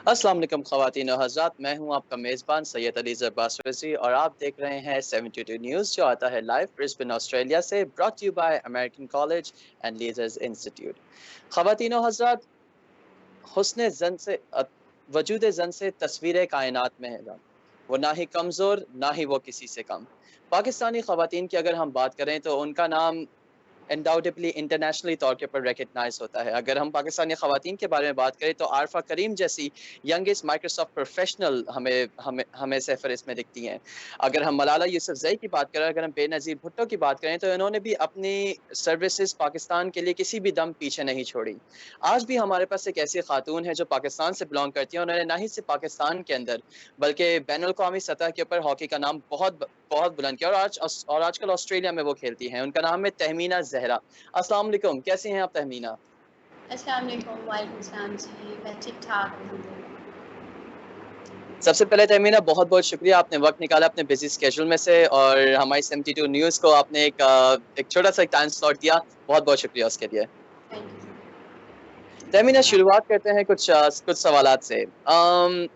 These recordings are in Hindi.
अस्सलाम वालेकुम ख़वातीन और हज़रात, मैं हूं आपका मेज़बान सैयद अली ज़रबास रज़ी और आप देख रहे हैं 72 न्यूज़ जो आता है लाइव ब्रिस्बेन ऑस्ट्रेलिया से brought to you by American college and leisures institute. ख़वातीन और हज़रात, हुस्न ज़न से वजूद ज़न से तस्वीर कायनात में है ज़न, वो ना ही कमज़ोर ना ही वो किसी से कम। पाकिस्तानी ख़वातीन की अगर हम बात करें तो उनका नाम अनडाउटेबली इंटरनेशनली तौर के ऊपर रिकॉग्नाइज होता है। अगर हम पाकिस्तानी ख़वातीन के बारे में बात करें तो आरफा करीम जैसी यंगेस्ट माइक्रोसॉफ्ट प्रोफेशनल हमें हमें हमें फहरिस्त में दिखती हैं। अगर हम मलाला यूसुफ़ज़ई की बात करें, अगर हम बेनज़ीर भुट्टो की बात करें तो इन्होंने भी अपनी सर्विसेज़ पाकिस्तान के लिए किसी भी दम पीछे नहीं छोड़ी। आज भी हमारे पास एक ऐसी खातून है जो पाकिस्तान से बिलॉन्ग करती है। उन्होंने ना ही सिर्फ़ पाकिस्तान के अंदर बल्कि बैनुल-अक़वामी सतह के ऊपर हॉकी का नाम बहुत बुलंद किया और आजकल ऑस्ट्रेलिया में वो खेलती हैं। उनका नाम है तहमीना ज़हरा। अस्सलाम वालेकुम, कैसी हैं आप तहमीना? अस्सलाम वालेकुम, वालेकुम सलाम जी, मैं ठीक-ठाक अल्हम्दुलिल्लाह। सबसे पहले तहमीना बहुत-बहुत शुक्रिया आपने वक़्त निकाला अपने बिज़ी स्केड्यूल में से और हमारी 72 न्यूज़ को आपने एक छोटा-सा टाइम स्लॉट दिया। बहुत-बहुत शुक्रिया उसके लिए। Thank you. तहमीना शुरुआत करते हैं कुछ सवालात से।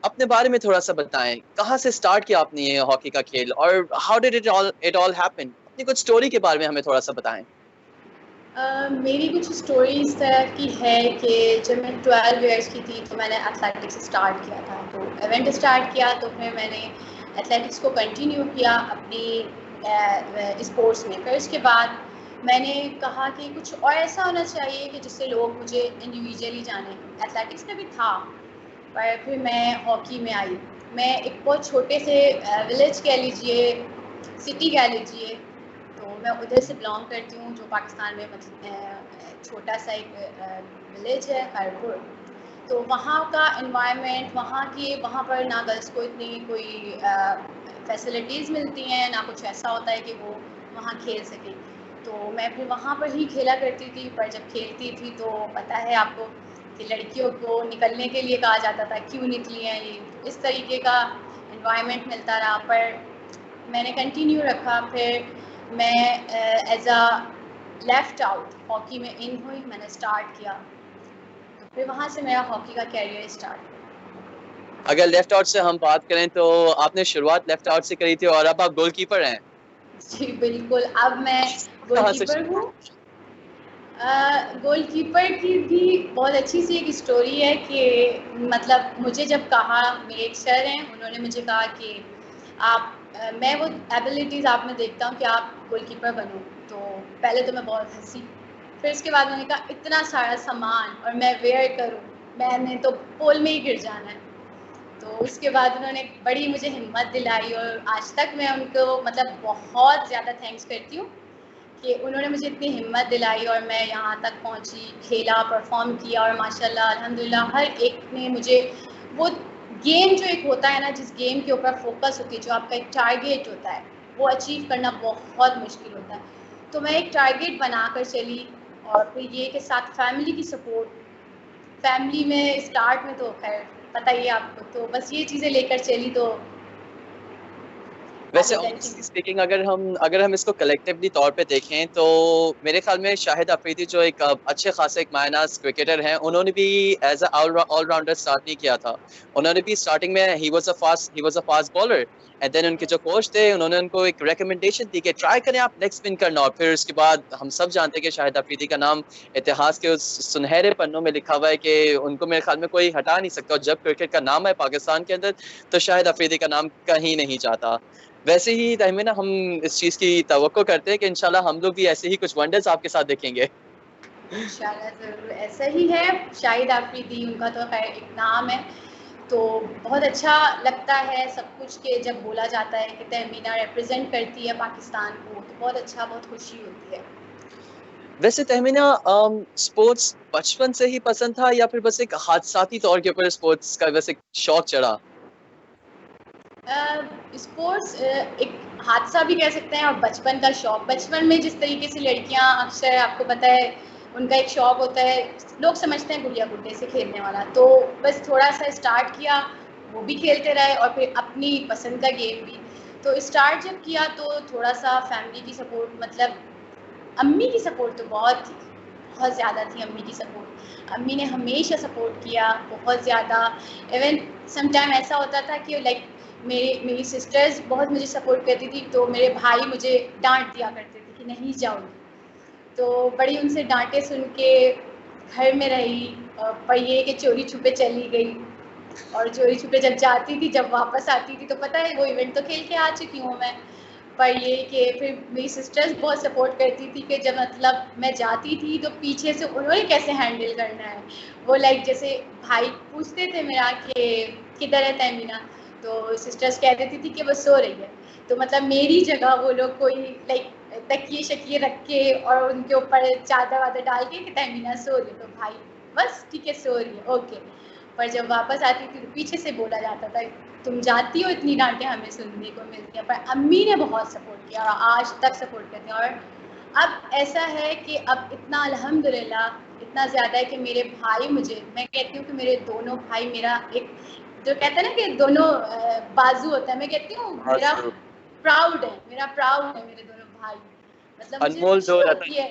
अपने बारे में थोड़ा-सा बताएँ, कहाँ से स्टार्ट किया आपने ये हॉकी का खेल और how did it all happen? अपनी कुछ स्टोरी के बारे में हमें थोड़ा-सा बताएँ। मेरी कुछ स्टोरी इस तरह की है कि जब मैं 12 इयर्स की थी तो मैंने एथलेटिक्स स्टार्ट किया था। तो इवेंट स्टार्ट किया तो फिर मैंने एथलेटिक्स को कंटिन्यू किया अपनी स्पोर्ट्स में। फिर उसके बाद मैंने कहा कि कुछ और ऐसा होना चाहिए कि जिससे लोग मुझे इंडिविजुअली जानें। एथलेटिक्स में भी था, पर फिर मैं हॉकी में आई। मैं एक बहुत छोटे से विलेज कह लीजिए, सिटी कह लीजिए, तो मैं उधर से बिलॉन्ग करती हूँ जो पाकिस्तान में छोटा सा एक विलेज है खैरपुर। तो वहाँ का एनवायरनमेंट, वहाँ पर ना गर्ल्स को इतनी कोई फैसिलिटीज़ मिलती हैं, ना कुछ ऐसा होता है कि वो वहाँ खेल सकें। तो मैं फिर वहाँ पर ही खेला करती थी, पर जब खेलती थी तो पता है आपको कि लड़कियों को निकलने के लिए कहा जाता था, क्यों निकली हैं ये? इस तरीके का एनवायरनमेंट मिलता रहा, पर मैंने कंटिन्यू रखा। फिर मैं as a left out hockey में इन हुई, मैंने स्टार्ट किया। तो फिर वहाँ से मेरा हॉकी का करियर स्टार्ट हुआ। अगर लेफ्ट आउट से हम बात करें तो आपने शुरुआत लेफ्ट आउट से करी थी और अब आप गोलकीपर हैं। जी, बिल्कुल, अब मैं कहाँ से गोलकीपर हूँ। गोलकीपर की भी बहुत अच्छी सी एक स्टोरी है कि मतलब मुझे जब कहा, मेरे एक सर हैं, उन्होंने मुझे कहा कि मैं वो एबिलिटीज़ आप में देखता हूँ कि आप गोलकीपर बनो। तो पहले तो मैं बहुत हँसी, फिर उसके बाद उन्होंने कहा इतना सारा सामान और मैं वेयर करूँ, मैंने तो पोल में ही गिर जाना है। तो उसके बाद उन्होंने बड़ी मुझे हिम्मत दिलाई और आज तक मैं उनको मतलब बहुत ज़्यादा थैंक्स करती हूँ कि उन्होंने मुझे इतनी हिम्मत दिलाई और मैं यहाँ तक पहुँची, खेला, परफ़ॉर्म किया और माशाल्लाह अल्हम्दुलिल्लाह हर एक ने मुझे वो गेम जो एक होता है ना, जिस गेम के ऊपर फ़ोकस होती है, जो आपका एक टारगेट होता है, वो अचीव करना बहुत मुश्किल होता है। तो मैं एक टारगेट बनाकर चली और फिर ये के साथ फैमिली की सपोर्ट, फैमिली में स्टार्ट में तो ख़ैर पता ही है आपको, तो बस ये चीज़ें लेकर चली तो वैसे आगे ऑनेस्टली कंटिन्यू। स्पीकिंग अगर हम इसको कलेक्टिवली तौर पे देखें तो मेरे ख्याल में शाहिद अफरीदी जो एक अच्छे खासे एक मायनाज क्रिकेटर हैं, उन्होंने भी एज अ ऑलराउंडर स्टार्ट नहीं किया था। उन्होंने भी स्टार्टिंग में ही was a fast bowler and then उनके जो कोच थे उन्होंने उनको एक रिकमेंडेशन दी कि ट्राई करें आप लेग स्पिन करना और फिर उसके बाद हम सब जानते हैं कि शाहिद अफरीदी का नाम इतिहास के उस सुनहरे पन्नों में लिखा हुआ है कि उनको मेरे ख्याल में कोई हटा नहीं सकता और जब क्रिकेट का नाम है पाकिस्तान के अंदर तो शाहिद अफरीदी का नाम कहीं नहीं जाता। वैसे ही तहमीना हम इस चीज़ की तवक्को करते हैं कि इंशाल्लाह हम लोग भी ऐसे ही कुछ वंडर्स आपके साथ देखेंगे। इंशाल्लाह ज़रूर ऐसा ही है। शाहिद आफरीदी उनका तो ख़ैर एक नाम है, तो बहुत अच्छा लगता है सब कुछ कि जब बोला जाता है कि तहमीना रिप्रेज़ेंट करती है पाकिस्तान को, तो बहुत अच्छा, बहुत खुशी होती है। वैसे तहमीना स्पोर्ट्स बचपन से ही पसंद था या फिर बस एक हादसाती तौर के ऊपर स्पोर्ट्स का बस एक शौक चढ़ा? स्पोर्ट्स एक हादसा भी कह सकते हैं और बचपन का शौक। बचपन में जिस तरीके से लड़कियां अक्सर आपको पता है उनका एक शौक होता है, लोग समझते हैं गुड़िया गुड्डे से खेलने वाला, तो बस थोड़ा सा स्टार्ट किया, वो भी खेलते रहे और फिर अपनी पसंद का गेम भी। तो स्टार्ट जब किया तो थोड़ा सा फैमिली की सपोर्ट, मतलब अम्मी की सपोर्ट तो बहुत थी, बहुत ज़्यादा थी अम्मी की सपोर्ट। अम्मी ने हमेशा सपोर्ट किया बहुत ज़्यादा। इवन सम टाइम ऐसा होता था कि लाइक मेरी सिस्टर्स बहुत मुझे सपोर्ट करती थी, तो मेरे भाई मुझे डांट दिया करते थे कि नहीं जाओगी। तो बड़ी उनसे डांटे सुन के घर में रही, पर ये कि चोरी छुपे चली गई। और चोरी छुपे जब जाती थी, जब वापस आती थी, तो पता है वो इवेंट तो खेल के आ चुकी हूँ मैं, पर ये कि फिर मेरी सिस्टर्स बहुत सपोर्ट करती थी कि जब मतलब मैं जाती थी तो पीछे से उन्होंने कैसे हैंडल करना है। वो लाइक जैसे भाई पूछते थे मेरा कि किधर है तहमीना, तो सिस्टर्स कह देती थी कि वो सो रही है। तो मतलब मेरी जगह वो लोग कोई लाइक तकिए शकिए रख के और उनके ऊपर चादर वादर डाल के कि तहमीना सो रही है, तो भाई बस ठीक है सो रही है ओके। पर जब वापस आती थी तो पीछे से बोला जाता था तुम जाती हो, इतनी डांटें हमें सुनने को मिलती हैं। पर अम्मी ने बहुत सपोर्ट किया और आज तक सपोर्ट करती हैं। और अब ऐसा है कि अब इतना अल्हम्दुलिल्लाह इतना ज़्यादा है कि मेरे भाई मुझे, मैं कहती हूँ कि मेरे दोनों भाई मेरा एक जो कहते हैं ना कि दोनों बाजू होता है, मैं कहती हूँ मेरा प्राउड है, मेरे दोनों भाई। मतलब मुझे अनमोल खुशी दो होती रतन। है,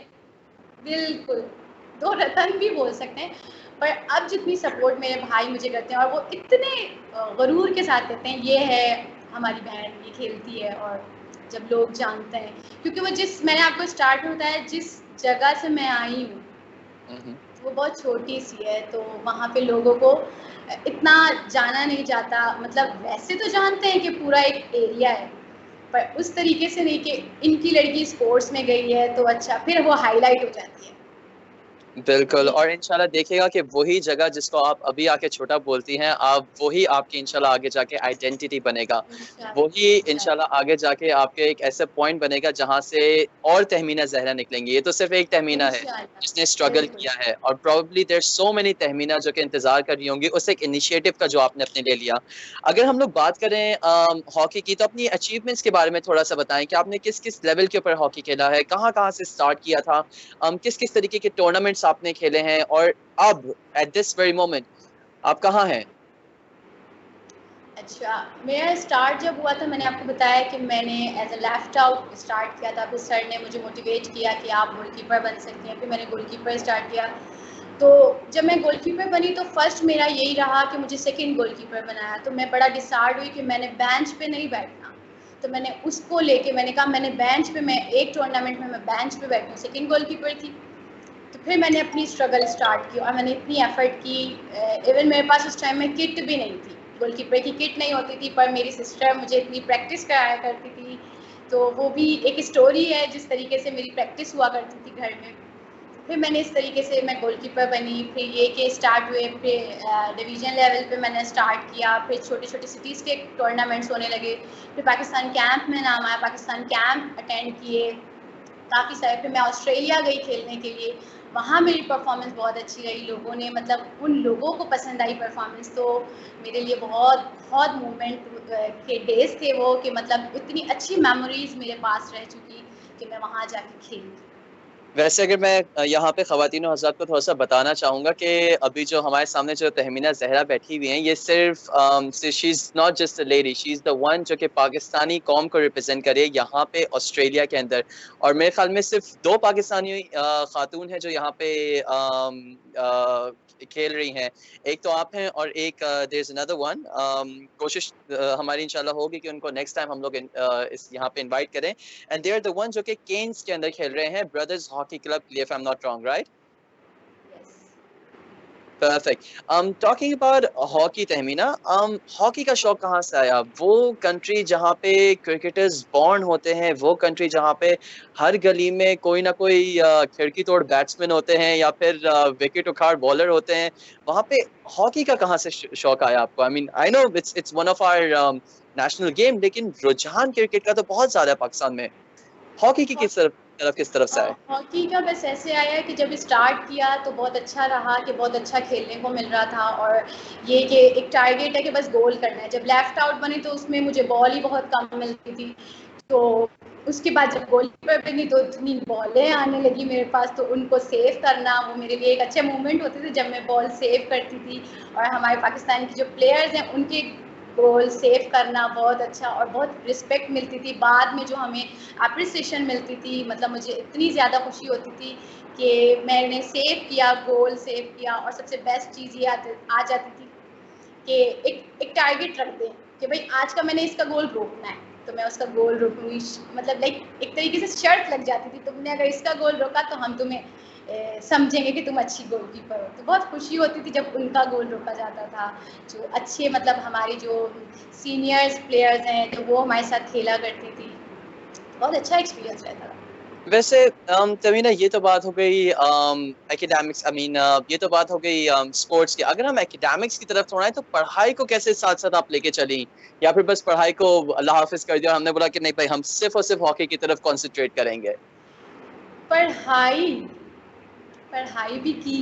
बिल्कुल, 2 रतन भी बोल सकते हैं। पर अब जितनी सपोर्ट मेरे भाई मुझे करते हैं और वो इतने गरूर के साथ कहते हैं ये है हमारी बहन, ये खेलती है। और जब लोग जानते हैं, क्योंकि वो जिस मैंने आपको स्टार्ट में बताया जिस जगह से मैं आई हूँ वो बहुत छोटी सी है, तो वहाँ पे लोगों को इतना जाना नहीं जाता। मतलब वैसे तो जानते हैं कि पूरा एक एरिया है, पर उस तरीके से नहीं कि इनकी लड़की स्पोर्ट्स में गई है तो अच्छा फिर वो हाईलाइट हो जाती है। बिल्कुल, ये और इंशाल्लाह देखिएगा कि वही जगह जिसको आप अभी आके छोटा बोलती हैं, आप वही आपकी इंशाल्लाह आगे जाके आइडेंटिटी बनेगा। वही इंशाल्लाह इंशाल्लाह आगे जाके आपके एक ऐसे पॉइंट बनेगा जहाँ से और तहमीना ज़हरा निकलेंगी। ये तो सिर्फ़ एक तहमीना है इंशाल्लाह जिसने स्ट्रगल बिल्कुल। किया है, और probably there so many Tahmina जो कि इंतज़ार कर रही होंगी उस एक इनिशिएटिव का जो आपने अपने ले लिया। अगर हम लोग बात करें हॉकी की, तो अपनी अचीवमेंट्स के बारे में थोड़ा-सा बताएँ कि आपने किस-किस लेवल के ऊपर हॉकी खेला है? कहाँ-कहाँ से स्टार्ट किया था? किस-किस तरीके के टूर्नामेंट्स आपने खेले हैं, और अब एट दिस वेरी मोमेंट आप कहाँ हैं? अच्छा, मेरा स्टार्ट जब हुआ था मैंने आपको बताया कि मैंने as a left out start किया था। फिर सर ने मुझे मोटिवेट किया कि आप गोलकीपर बन सकती हैं, फिर मैंने गोलकीपर स्टार्ट किया। तो जब मैं गोलकीपर बनी तो फर्स्ट मेरा यही रहा कि मुझे सेकंड गोलकीपर बनाया, तो मैं बड़ा डिसार्ड हुई कि मैंने बेंच पे नहीं बैठना। तो मैंने उसको लेके मैंने कहा मैंने बेंच पे, मैं एक टूर्नामेंट में मैं बेंच पे बैठी हूँ, सेकंड गोलकीपर थी। तो फिर मैंने अपनी स्ट्रगल स्टार्ट की और मैंने इतनी एफर्ट की। इवन मेरे पास उस टाइम में किट भी नहीं थी, गोलकीपर की किट नहीं होती थी, पर मेरी सिस्टर मुझे इतनी प्रैक्टिस कराया करती थी। तो वो भी एक स्टोरी है जिस तरीके से मेरी प्रैक्टिस हुआ करती थी घर में। फिर मैंने इस तरीके से मैं गोलकीपर बनी। फिर ये कि स्टार्ट हुए, फिर डिवीज़न लेवल पे मैंने स्टार्ट किया, फिर छोटे-छोटे सिटीज़ के टूर्नामेंट्स होने लगे। फिर पाकिस्तान कैंप में नाम आया, पाकिस्तान कैंप अटेंड किए काफ़ी सारे। फिर मैं ऑस्ट्रेलिया गई खेलने के लिए, वहाँ मेरी परफॉर्मेंस बहुत अच्छी रही। लोगों ने मतलब उन लोगों को पसंद आई परफॉर्मेंस, तो मेरे लिए बहुत बहुत मूवमेंट के डेज़ थे वो, कि मतलब इतनी अच्छी मेमोरीज़ मेरे पास रह चुकी कि मैं वहाँ जाके खेली। वैसे अगर मैं यहाँ पे ख़वातीन और हज़रात को थोड़ा-सा बताना चाहूँगा कि अभी जो हमारे सामने जो तहमीना ज़हरा बैठी हुई हैं, ये सिर्फ़ she is not just a lady, she is the one जो कि पाकिस्तानी कौम को रिप्रेज़ेंट करे यहाँ पे ऑस्ट्रेलिया के अंदर। और मेरे ख़्याल में सिर्फ़ 2 पाकिस्तानी ख़ातून हैं जो यहाँ पे खेल रही हैं। एक तो आप हैं और एक देयर इज़ अनदर वन। कोशिश हमारी इंशाल्लाह होगी कि उनको नेक्स्ट टाइम हम लोग इस यहाँ पे इनवाइट करें। And they are the one जो कि केन्स के अंदर खेल रहे हैं, ब्रदर्स हॉकी क्लब के लिए, if I am not wrong, right? Yes. Perfect. Talking about hockey Tahmina, hockey का शौक कहाँ से आया? वो कंट्री जहाँ पे क्रिकेटर्स बॉर्न होते हैं, वो कंट्री जहाँ पे हर गली में कोई ना कोई खिड़की तोड़ बैट्समैन होते हैं या फिर विकेट उखाड़ बॉलर होते हैं, वहाँ पे हॉकी का कहाँ से शौक आया आपको? I mean I know it's one of our national game, लेकिन रुझान क्रिकेट का तो बहुत ज्यादा है पाकिस्तान में। हॉकी की किस तरफ से आए? हॉकी का बस ऐसे आया कि जब स्टार्ट किया तो बहुत अच्छा रहा कि बहुत अच्छा खेलने को मिल रहा था। और ये कि एक टारगेट है कि बस गोल करना है। जब लेफ्ट आउट बनी तो उसमें मुझे बॉल ही बहुत कम मिलती थी, तो उसके बाद जब गोलकीपर बनी तो इतनी बॉलें आने लगी मेरे पास, तो उनको सेव करना वो मेरे लिए एक अच्छे मोमेंट होते थे जब मैं बॉल सेव करती थी। और हमारे पाकिस्तान की जो प्लेयर्स हैं उनके गोल सेव करना बहुत अच्छा, और बहुत रिस्पेक्ट मिलती थी बाद में, जो हमें अप्रिसिएशन मिलती थी। मतलब मुझे इतनी ज़्यादा खुशी होती थी कि मैंने सेव किया, गोल सेव किया, और सबसे बेस्ट चीज़ ये आ जाती थी कि एक टारगेट रख दें कि भाई आज का मैंने इसका गोल रोकना है, तो मैं उसका गोल रोकूंगी। मतलब लाइक एक तरीके से शर्त लग जाती थी, तुमने अगर इसका गोल रोका तो हम तुम्हें समझेंगे कि तुम अच्छी गोलकीपर हो। तो बहुत खुशी होती थी जब उनका गोल रोका जाता था। जो अच्छे मतलब हमारी जो सीनियर्स प्लेयर्स हैं तो वो हमारे साथ खेला करती थी। बहुत अच्छा एक्सपीरियंस रहता था। वैसे तमीना, ये तो बात हो गई एकेडमिक्स, ये तो बात हो गई स्पोर्ट्स की। अगर हम एकेडमिक्स की तरफ थोड़ा है तो पढ़ाई को कैसे साथ साथ आप लेके चली, या फिर बस पढ़ाई को अल्लाह हाफिज कर दिया, हमने बोला कि नहीं भाई हम सिर्फ और सिर्फ हॉकी की तरफ कंसंट्रेट करेंगे? पढ़ाई पढ़ाई भी की,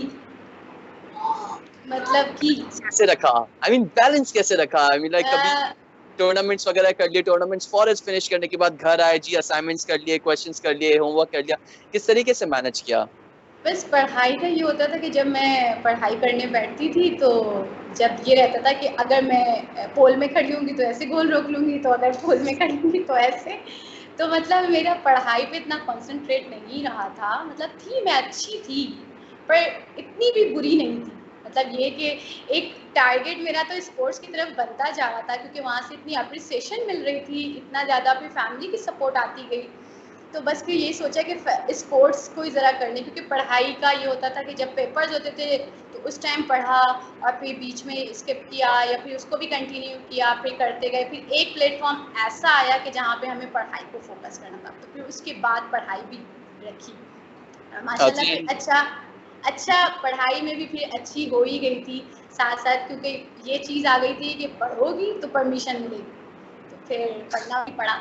मतलब कि कैसे रखा? बैलेंस कैसे रखा? लाइक कभी टूर्नामेंट्स वगैरह कर लिए, टूर्नामेंट्स फॉरेस्ट फिनिश करने के बाद घर आए जी, असाइनमेंट्स कर लिए, क्वेश्चंस कर लिए, होमवर्क कर लिया, किस तरीके से मैनेज किया? बस पढ़ाई का ये होता था कि जब मैं पढ़ाई करने बैठती थी तो जब ये रहता था कि अगर मैं पोल में खड़ी होंगी तो ऐसे गोल रोक लूँगी, तो अगर पोल में खड़ी होंगी तो ऐसे। तो मतलब मेरा पढ़ाई पे इतना कंसंट्रेट नहीं रहा था। मतलब थी, मैं अच्छी थी पर इतनी भी बुरी नहीं थी। मतलब ये कि एक टारगेट मेरा तो स्पोर्ट्स की तरफ बनता जा रहा था, क्योंकि वहाँ से इतनी अप्रिसिएशन मिल रही थी, इतना ज़्यादा फिर फैमिली की सपोर्ट आती गई। तो बस फिर यही सोचा कि स्पोर्ट्स को ही ज़रा करने, क्योंकि पढ़ाई का ये होता था कि जब पेपर्स होते थे तो उस टाइम पढ़ा और फिर बीच में स्किप किया या फिर उसको भी कंटिन्यू किया, फिर करते गए। फिर एक प्लेटफॉर्म ऐसा आया कि जहाँ पे हमें पढ़ाई को फोकस करना था, तो फिर उसके बाद पढ़ाई भी रखी। माशाल्लाह जी, फिर अच्छा पढ़ाई में भी फिर अच्छी हो ही गई थी साथ साथ, क्योंकि ये चीज़ आ गई थी कि पढ़ोगी तो परमिशन मिलेगी, तो फिर पढ़ना भी पड़ा।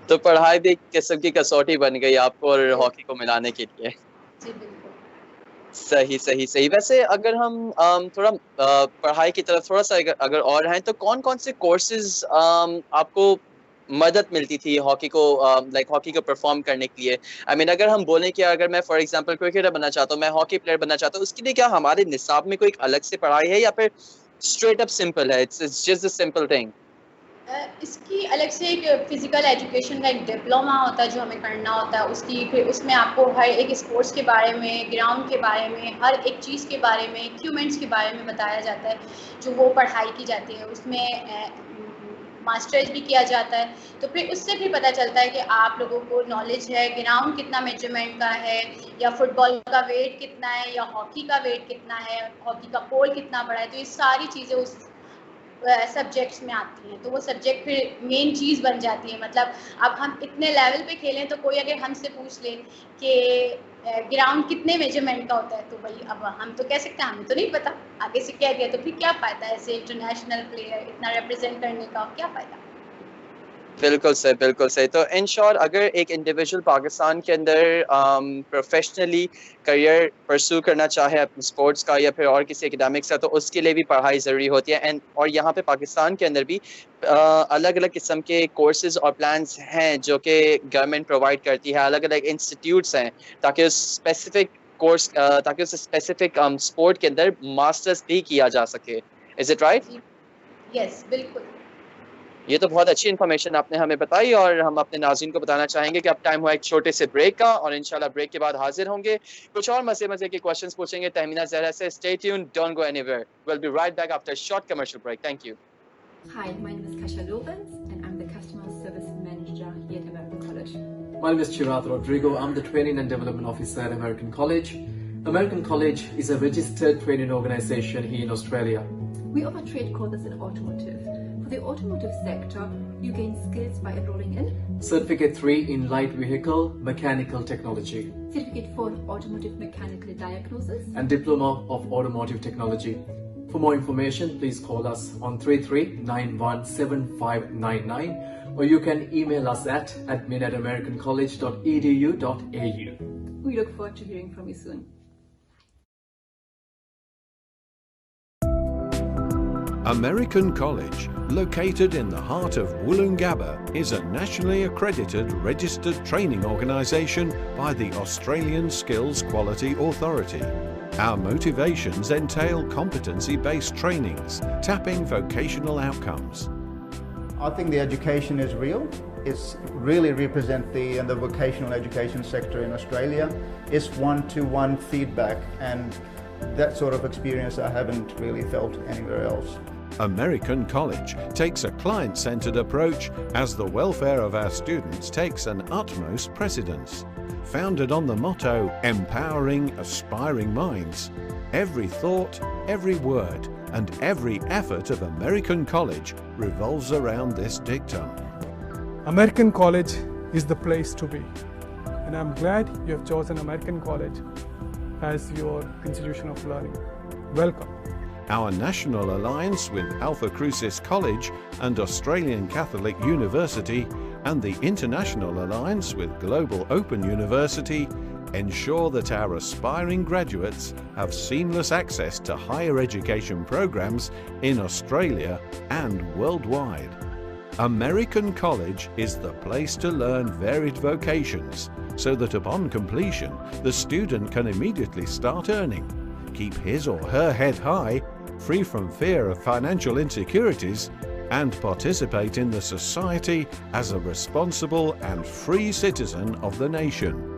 तो पढ़ाई भी एक किस्म की कसौटी बन गई आपको और हॉकी को मिलाने के लिए। जी बिल्कुल। सही सही सही। वैसे अगर हम थोड़ा पढ़ाई की तरफ थोड़ा सा अगर और हैं, तो कौन कौन से कोर्सेज आपको मदद मिलती थी हॉकी को लाइक हॉकी को परफॉर्म करने के लिए? अगर हम बोलें कि अगर मैं फॉर एग्जांपल क्रिकेटर बनना चाहता हूँ, मैं हॉकी प्लेयर बनना चाहता हूँ, उसके लिए क्या हमारे निसाब में कोई एक अलग से पढ़ाई है, या फिर स्ट्रेट अप सिंपल है, it's just a simple thing? इसकी अलग से एक फिजिकल एजुकेशन का एक डिप्लोमा होता है जो हमें करना होता है। उसकी फिर उसमें आपको हर एक स्पोर्ट्स के बारे में, ग्राउंड के बारे में, हर एक चीज़ के बारे में, इक्विपमेंट्स के बारे में बताया जाता है, जो वो पढ़ाई की जाती है। उसमें मास्टर्स भी किया जाता है, तो फिर उससे भी पता चलता है कि आप लोगों को नॉलेज है ग्राउंड कितना मेजरमेंट का है, या फुटबॉल का वेट कितना है, या हॉकी का वेट कितना है, हॉकी का पोल कितना बड़ा है। तो ये सारी चीज़ें उस सब्जेक्ट्स में आती हैं, तो वो सब्जेक्ट फिर मेन चीज़ बन जाती है। मतलब अब हम इतने लेवल पे खेलें तो कोई अगर हमसे पूछ ले कि ग्राउंड कितने मेजरमेंट का होता है, तो भाई अब हम तो कह सकते हैं हमें तो नहीं पता, आगे से कह दिया तो फिर क्या फ़ायदा ऐसे इंटरनेशनल प्लेयर इतना रिप्रेजेंट करने का, क्या फ़ायदा। बिल्कुल सही, बिल्कुल सही। तो इन शॉर्ट, अगर एक इंडिविजुअल पाकिस्तान के अंदर प्रोफेशनली करियर परस्यू करना चाहे अपने स्पोर्ट्स का या फिर और किसी एकेडमिक्स का, तो उसके लिए भी पढ़ाई ज़रूरी होती है। एंड और यहाँ पे पाकिस्तान के अंदर भी अलग अलग किस्म के कोर्सेज और प्लान्स हैं जो कि गवर्नमेंट प्रोवाइड करती है, अलग अलग इंस्टीट्यूट्स हैं, ताकि उस स्पेसिफिक कोर्स ताकि उस स्पेसिफिक स्पोर्ट के अंदर मास्टर्स भी किया जा सके। Is it right? यस बिल्कुल। ये तो बहुत अच्छी इन्फॉर्मेशन आपने हमें बताई, और हम अपने नाज़रीन को बताना चाहेंगे कि अब टाइम हुआ एक छोटे से ब्रेक का, और इंशाल्लाह ब्रेक के बाद हाजिर होंगे, कुछ और मजे मजे के क्वेश्चंस पूछेंगे तहमीना ज़हरा से। Stay tuned, don't go anywhere, we'll be right back after a short commercial break. Thank you. Hi, my name is Kasha Lovens and I'm the Customer Service Manager here at American College. My name is Chirag Rodrigo. I'm the Training and Development Officer at American College. American College is a registered training organization here in Australia. We offer trade courses in automotive. For the automotive sector, you gain skills by enrolling in Certificate 3 in Light Vehicle Mechanical Technology Certificate 4 Automotive Mechanical Diagnosis and Diploma of Automotive Technology. For more information, please call us on 33917599, or you can email us at admin@americancollege.edu.au. We look forward to hearing from you soon. American College, located in the heart of Woolloongabba, is a nationally accredited registered training organisation by the Australian Skills Quality Authority. Our motivations entail competency-based trainings, tapping vocational outcomes. I think the education is real. It's really represent the vocational education sector in Australia. It's one-to-one feedback, and that sort of experience I haven't really felt anywhere else. American College takes a client-centered approach as the welfare of our students takes an utmost precedence. Founded on the motto, empowering aspiring minds, every thought, every word, and every effort of American College revolves around this dictum. American College is the place to be, and I'm glad you have chosen American College as your institution of learning. Welcome. Our national alliance with Alpha Crucis College and Australian Catholic University and the international alliance with Global Open University ensure that our aspiring graduates have seamless access to higher education programs in Australia and worldwide. American College is the place to learn varied vocations so that upon completion the student can immediately start earning, keep his or her head high, free from fear of financial insecurities, and participate in the society as a responsible and free citizen of the nation.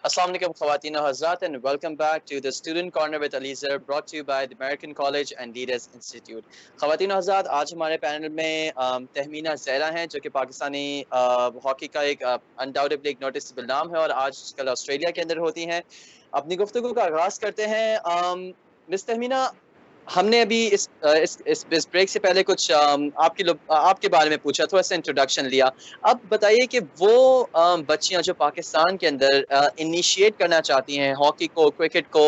Assalamu alaikum khawaateen and hazrat, and welcome back to the Student Corner with Aliza, brought to you by the American College and Leaders Institute. खवातीन और हज़रात, आज हमारे पैनल में तहमीना ज़हरा हैं जो कि पाकिस्तानी हॉकी का एक अनडाउटेबली एक नोटिसेबल नाम है और आजकल ऑस्ट्रेलिया के अंदर होती हैं। अपनी गुफ्तगू का आगाज़ करते हैं। मिस तहमीना, हमने अभी इस ब्रेक से पहले कुछ आपके बारे में पूछा, थोड़ा सा इंट्रोडक्शन लिया। अब बताइए कि वो बच्चियां जो पाकिस्तान के अंदर इनिशिएट करना चाहती हैं हॉकी को, क्रिकेट को,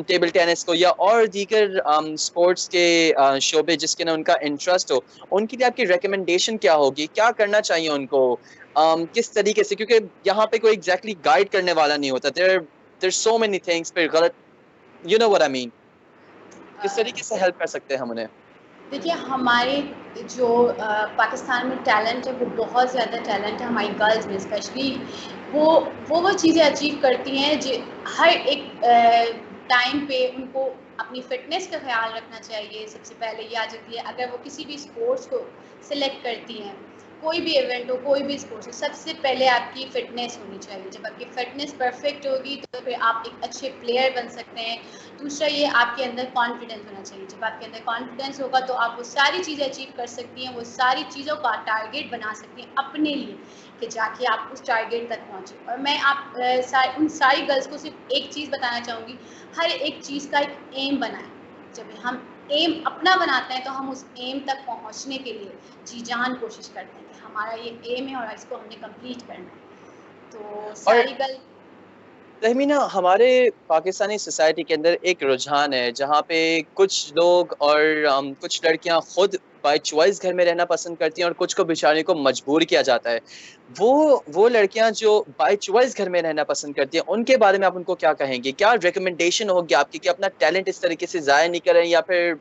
टेबल टेनिस को या और दीगर स्पोर्ट्स के शोबे जिसके ना उनका इंटरेस्ट हो, उनके लिए आपकी रिकमेंडेशन क्या होगी? क्या करना चाहिए उनको, किस तरीके से? क्योंकि यहाँ पे कोई एग्जैक्टली गाइड करने वाला नहीं होता। देयर सो मेनी थिंग्स, फिर गलत, you know what I mean. किस तरीके से हेल्प कर सकते हैं हम उन्हें? देखिए, हमारे जो पाकिस्तान में टैलेंट है वो बहुत ज़्यादा टैलेंट है। हमारी गर्ल्स में स्पेशली वो चीज़ें अचीव करती हैं जो हर एक टाइम पे उनको अपनी फ़िटनेस का ख्याल रखना चाहिए। सबसे पहले ये आ जाती है, अगर वो किसी भी स्पोर्ट्स को सिलेक्ट करती हैं, कोई भी इवेंट हो, कोई भी स्पोर्ट्स हो, सबसे पहले आपकी फ़िटनेस होनी चाहिए। जब आपकी फ़िटनेस परफेक्ट होगी तो फिर आप एक अच्छे प्लेयर बन सकते हैं। दूसरा, ये आपके अंदर कॉन्फिडेंस होना चाहिए। जब आपके अंदर कॉन्फिडेंस होगा तो आप वो सारी चीज़ें अचीव कर सकती हैं, वो सारी चीज़ों का टारगेट बना सकती हैं अपने लिए कि जाके आप उस टारगेट तक पहुँचें। और मैं उन सारी गर्ल्स को सिर्फ एक चीज़ बताना चाहूँगी, हर एक चीज़ का एक एम बनाएं। जब हम एम अपना बनाते हैं तो हम उस एम तक पहुंचने के लिए जी जान कोशिश करते हैं कि हमारा ये एम है और इसको हमने कंप्लीट करना है। तो सारी गर्ल तहमीना, हमारे पाकिस्तानी सोसाइटी के अंदर एक रुझान है जहाँ पे कुछ लोग और कुछ लड़कियाँ खुद बाय चॉइस घर में रहना पसंद करती हैं और कुछ को बेचारे को मजबूर किया जाता है। वो लड़कियाँ जो बाय चॉइस घर में रहना पसंद करती हैं, उनके बारे में आप उनको क्या कहेंगे? क्या रिकमेंडेशन होगी आपकी कि अपना टैलेंट इस तरीके से ज़ाया नहीं करें या फिर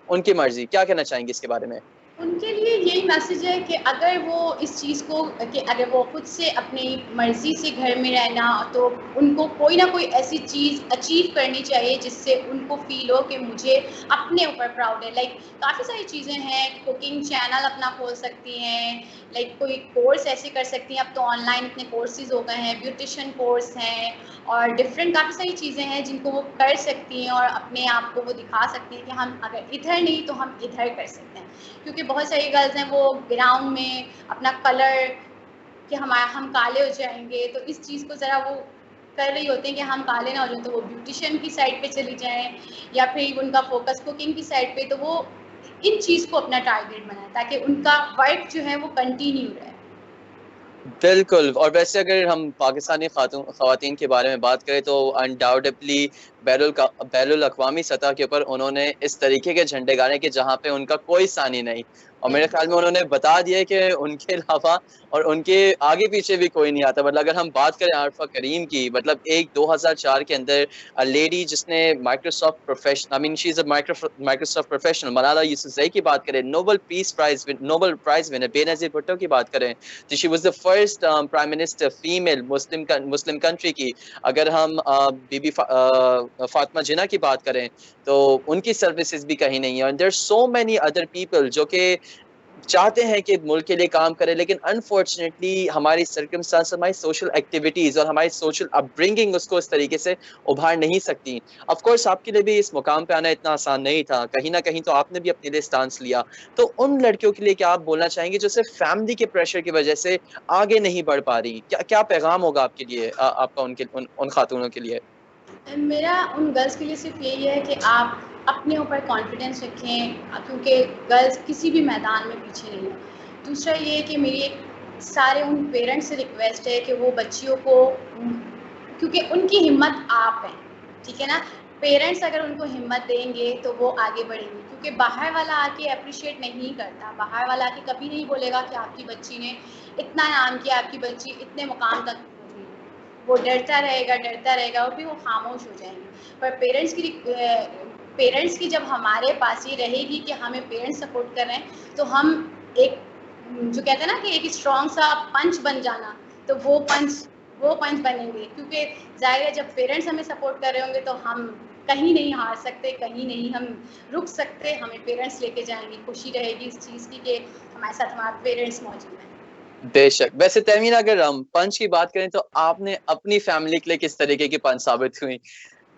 उनकी मर्जी? क्या कहना चाहेंगे इसके बारे में? उनके लिए यही मैसेज है कि अगर वो इस चीज़ को कि अगर वो खुद से अपनी मर्ज़ी से घर में रहना, तो उनको कोई ना कोई ऐसी चीज़ अचीव करनी चाहिए जिससे उनको फील हो कि मुझे अपने ऊपर प्राउड है। लाइक काफ़ी सारी चीज़ें हैं, कुकिंग चैनल अपना खोल सकती हैं, लाइक कोई कोर्स ऐसे कर सकती हैं। अब तो ऑनलाइन इतने कोर्सेज हो गए हैं, ब्यूटिशियन कोर्स हैं और डिफरेंट काफ़ी सारी चीज़ें हैं जिनको वो कर सकती हैं और अपने आप को वो दिखा सकती हैं कि हम अगर इधर नहीं तो हम इधर कर सकते हैं। क्योंकि बहुत सारी गर्ल्स हैं वो ग्राउंड में अपना कलर कि हम काले हो जाएंगे, तो इस चीज़ को ज़रा वो कर रही होते हैं कि हम काले ना हो जाएं, तो वो ब्यूटिशियन की साइड पे चली जाएं या फिर उनका फोकस कुकिंग की साइड पे, तो वो इन चीज़ को अपना टारगेट बनाएं ताकि उनका वर्क जो है वो कंटिन्यू रहे। बिल्कुल। और वैसे अगर हम पाकिस्तानी ख़वातीन के बारे में बात करें तो अनडाउटेबली बैनुल अक़वामी सतह के ऊपर उन्होंने इस तरीके के झंडे गाड़े कि जहाँ पे उनका कोई सानी नहीं। और मेरे ख्याल में उन्होंने बता दिया कि उनके अलावा और उनके आगे पीछे भी कोई नहीं आता। मतलब अगर हम बात करें आरफा करीम की, मतलब एक 2004 के अंदर लेडी जिसने Microsoft professional, I mean she is a Microsoft professional, Malala Yousafzai की बात करें, Nobel prize winner Benazir Bhutto की बात करें, तो she was the first prime minister female Muslim country की। अगर हम बीबी फातिमा जिन्ना की बात करें तो उनकी सर्विसेज भी कहीं नहीं है। And there are so many other people जो कि चाहते हैं कि मुल्क के लिए काम करें, लेकिन अनफॉर्चुनेटली हमारी सर्कमस्टांस, हमारी सोशल एक्टिविटीज और हमारी सोशल अपब्रिंगिंग उसको इस तरीके से उभार नहीं सकती। ऑफ कोर्स आपके लिए भी इस मुकाम पे आना इतना आसान नहीं था, कहीं ना कहीं तो आपने भी अपने लिए स्टांस लिया। तो उन लड़कियों के लिए क्या आप बोलना चाहेंगे जो सिर्फ फैमिली के प्रेशर की वजह से आगे नहीं बढ़ पा रही? क्या क्या पैगाम होगा आपके लिए, आपका उन खातूनों के लिए? मेरा उन गर्ल्स के लिए सिर्फ यही है कि आप अपने ऊपर कॉन्फिडेंस रखें, क्योंकि गर्ल्स किसी भी मैदान में पीछे नहीं है। दूसरा ये है कि मेरी एक सारे उन पेरेंट्स से रिक्वेस्ट है कि वो बच्चियों को, क्योंकि उनकी हिम्मत आप हैं, ठीक है ना, पेरेंट्स अगर उनको हिम्मत देंगे तो वो आगे बढ़ेंगे। क्योंकि बाहर वाला आके अप्रिशिएट नहीं करता, बाहर वाला आके कभी नहीं बोलेगा कि आपकी बच्ची ने इतना नाम किया, आपकी बच्ची इतने मुकाम तक, वो डरता रहेगा और फिर वो खामोश हो जाएंगे। पर पेरेंट्स की जब हमारे पास ये रहेगी कि हमें पेरेंट्स सपोर्ट कर रहे हैं, तो हम एक, जो कहते हैं ना कि एक स्ट्रॉन्ग सा पंच बन जाना, तो वो पंच बनेंगे। क्योंकि जाहिर है जब पेरेंट्स हमें सपोर्ट कर रहे होंगे तो हम कहीं नहीं हार सकते, कहीं नहीं हम रुक सकते, हमें पेरेंट्स लेके जाएंगे। खुशी रहेगी इस चीज़ की कि हमारे साथ हमारे पेरेंट्स मौजूद हैं। बेशक। वैसे तहमीना, अगर हम पंच की बात करें तो आपने अपनी फैमिली के लिए किस तरीके की पंच साबित हुई?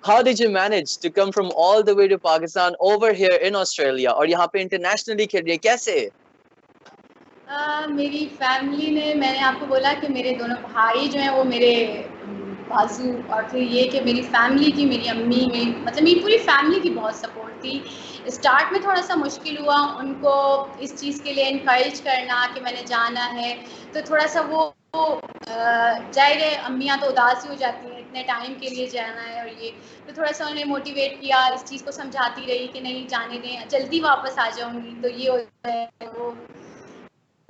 How did you manage to come from all the way to Pakistan over here in Australia और यहाँ पे इंटरनेशनली खेल रही है, कैसे? मेरी फैमिली ने, मैंने आपको बोला कि मेरे दोनों भाई जो हैं वो मेरे बाजू, और फिर ये कि मेरी फैमिली की, मेरी अम्मी, मतलब मेरी पूरी फैमिली की बहुत सपोर्ट थी। स्टार्ट में थोड़ा सा मुश्किल हुआ उनको इस चीज़ के लिए इनकरेज करना कि मैंने जाना है, तो थोड़ा सा वो जाहिर है अम्मियाँ तो उदास ही हो जाती हैं, इतने टाइम के लिए जाना है और ये, तो थोड़ा सा उन्हें मोटिवेट किया, इस चीज़ को समझाती रही कि नहीं जाने दें, जल्दी वापस आ जाऊँगी, तो ये होता है वो,